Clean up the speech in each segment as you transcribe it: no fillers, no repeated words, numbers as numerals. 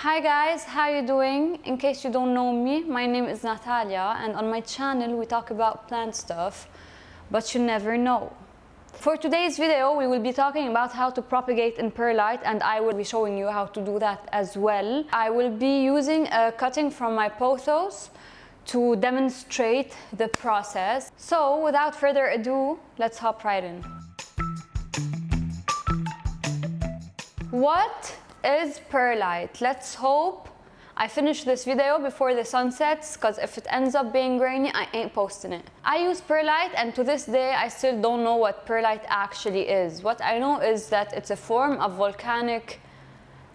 Hi guys, how you doing? In case you don't know me, my name is Natalia and on my channel we talk about plant stuff, but you never know. For today's video we will be talking about how to propagate in perlite and I will be showing you how to do that as well. I will be using a cutting from my pothos to demonstrate the process. So without further ado, let's hop right in. What is perlite? Let's hope I finish this video before the sun sets, because if it ends up being grainy, I ain't posting it. I use perlite and to this day I still don't know what perlite actually is. What I know is that it's a form of volcanic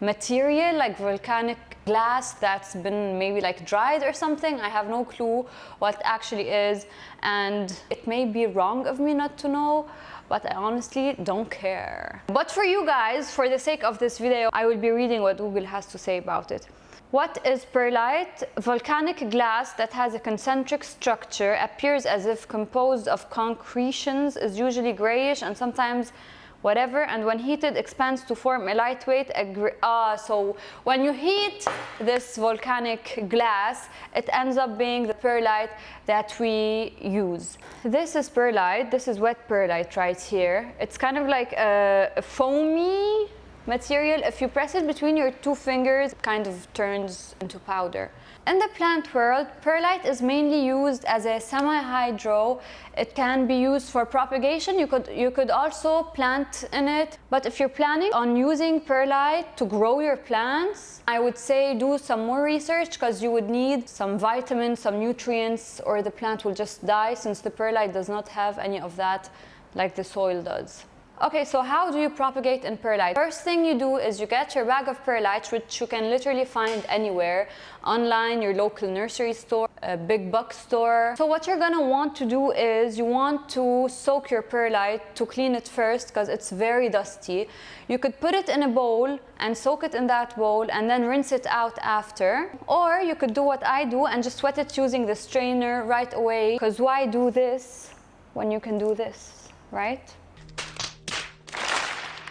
material, like volcanic glass that's been maybe like dried or something. I have no clue what it actually is and it may be wrong of me not to know, but I honestly don't care. But for you guys, for the sake of this video, I will be reading what Google has to say about it. What is perlite? Volcanic glass that has a concentric structure, appears as if composed of concretions, is usually grayish and sometimes whatever, and when heated expands to form a lightweight so when you heat this volcanic glass, it ends up being the perlite that we use. This is perlite. This is wet perlite right here. It's kind of like a foamy material. If you press it between your two fingers, it kind of turns into powder. In the plant world, perlite is mainly used as a semi-hydro. It can be used for propagation. You could also plant in it. But if you're planning on using perlite to grow your plants, I would say do some more research, because you would need some vitamins, some nutrients, or the plant will just die, since the perlite does not have any of that like the soil does. Okay, so how do you propagate in perlite? First thing you do is you get your bag of perlite, which you can literally find anywhere, online, your local nursery store, a big box store. So what you're gonna want to do is you want to soak your perlite to clean it first, because it's very dusty. You could put it in a bowl and soak it in that bowl and then rinse it out after. Or you could do what I do and just wet it using the strainer right away, because why do this when you can do this, right?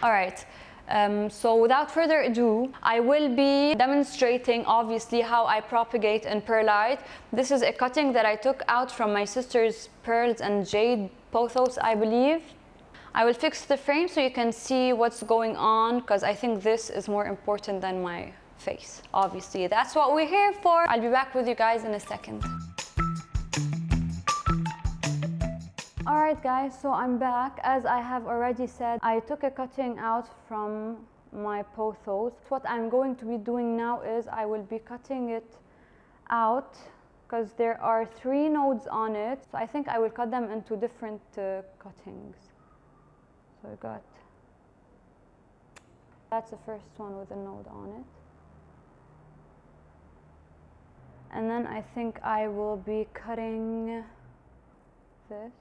All right, so without further ado, I will be demonstrating obviously how I propagate in perlite. This is a cutting that I took out from my sister's pearls and jade pothos, I believe. I will fix the frame so you can see what's going on, because I think this is more important than my face. Obviously, that's what we're here for. I'll be back with you guys in a second. Alright guys, so I'm back. As I have already said, I took a cutting out from my pothos. What I'm going to be doing now is I will be cutting it out, because there are 3 nodes on it. So I think I will cut them into different cuttings. So I got, that's the first one with a node on it. And then I think I will be cutting this.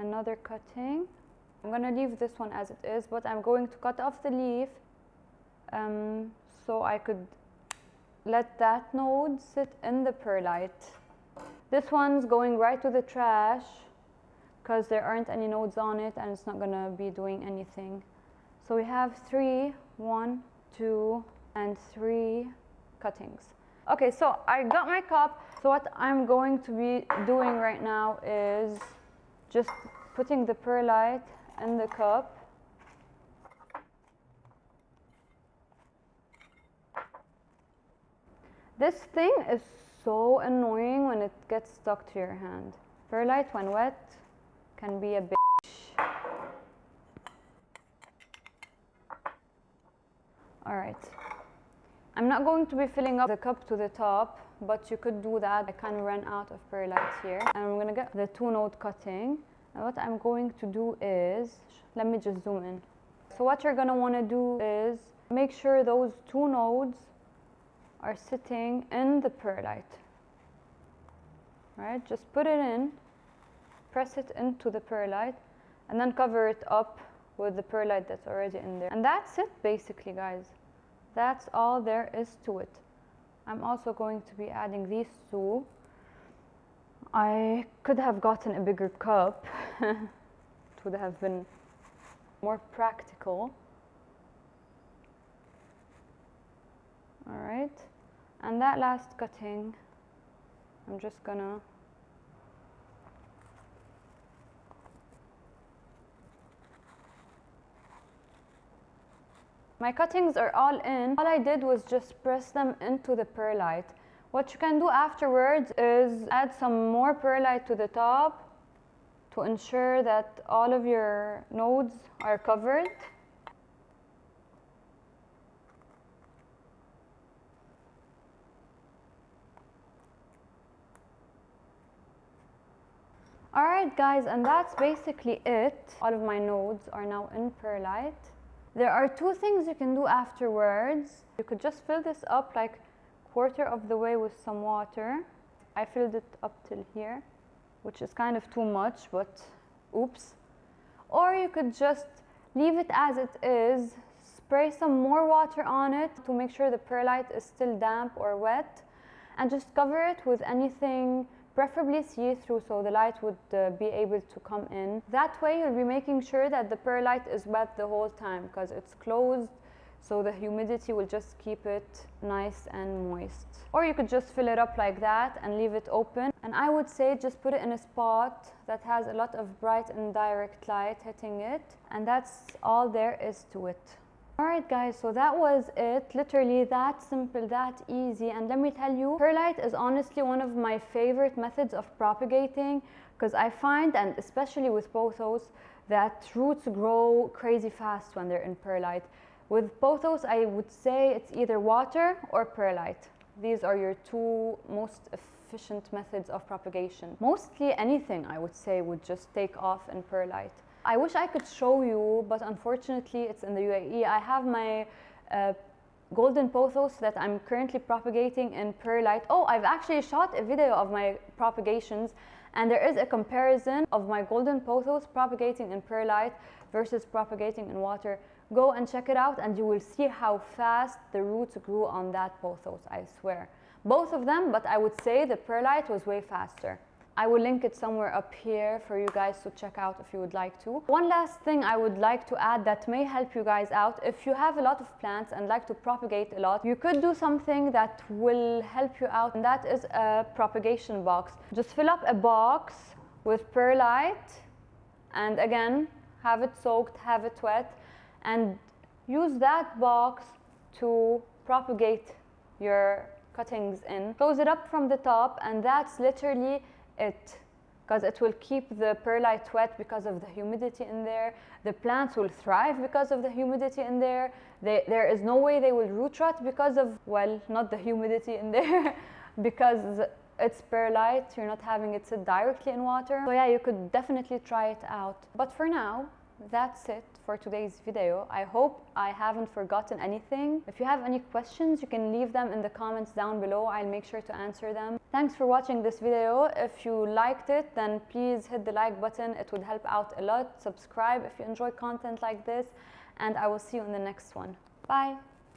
Another cutting. I'm gonna leave this one as it is, but I'm going to cut off the leaf so I could let that node sit in the perlite. This one's going right to the trash because there aren't any nodes on it and it's not gonna be doing anything. So we have 3, 1, 2, and 3 cuttings. Okay, so I got my cup. So what I'm going to be doing right now is just putting the perlite in the cup. This thing is so annoying when it gets stuck to your hand. Perlite, when wet, can be a bitch. Alright. I'm not going to be filling up the cup to the top, but you could do that. I kind of ran out of perlite here. And I'm gonna get the 2-node cutting. And what I'm going to do is, let me just zoom in. So what you're gonna wanna do is make sure those 2 nodes are sitting in the perlite. Right, just put it in, press it into the perlite, and then cover it up with the perlite that's already in there. And that's it basically, guys. That's all there is to it. I'm also going to be adding these 2. I could have gotten a bigger cup. It would have been more practical. side. And that last cutting, I'm just gonna my cuttings are all in. All I did was just press them into the perlite. What you can do afterwards is add some more perlite to the top to ensure that all of your nodes are covered. Alright guys, and that's basically it. All of my nodes are now in perlite. There are two things you can do afterwards. You could just fill this up like quarter of the way with some water. I filled it up till here, which is kind of too much, but oops. Or you could just leave it as it is, spray some more water on it to make sure the perlite is still damp or wet, and just cover it with anything preferably see-through so the light would be able to come in. That way you'll be making sure that the perlite is wet the whole time because it's closed, so the humidity will just keep it nice and moist. Or you could just fill it up like that and leave it open. And I would say just put it in a spot that has a lot of bright and direct light hitting it, and that's all there is to it. Alright guys, so that was it. Literally that simple, that easy. And let me tell you, perlite is honestly one of my favorite methods of propagating because I find, and especially with pothos, that roots grow crazy fast when they're in perlite. With pothos, I would say it's either water or perlite. These are your two most efficient methods of propagation. Mostly anything, I would say, would just take off in perlite. I wish I could show you, but unfortunately it's in the UAE. I have my golden pothos that I'm currently propagating in perlite. Oh, I've actually shot a video of my propagations, and there is a comparison of my golden pothos propagating in perlite versus propagating in water. Go and check it out and you will see how fast the roots grew on that pothos, I swear. Both of them, but I would say the perlite was way faster. I will link it somewhere up here for you guys to check out if you would like to. One last thing I would like to add that may help you guys out. If you have a lot of plants and like to propagate a lot, you could do something that will help you out, and that is a propagation box. Just fill up a box with perlite, and again, have it soaked, have it wet, and use that box to propagate your cuttings in. Close it up from the top, and that's literally it, because it will keep the perlite wet because of the humidity in there. The plants will thrive because of the humidity in there. There is no way they will root rot because of, well, not the humidity in there, because it's perlite, you're not having it sit directly in water. So yeah, you could definitely try it out. But for now, that's it for today's video. I hope I haven't forgotten anything. If you have any questions, you can leave them in the comments down below. I'll make sure to answer them. Thanks for watching this video. If you liked it, then please hit the like button. It would help out a lot. Subscribe if you enjoy content like this, and I will see you in the next one. Bye.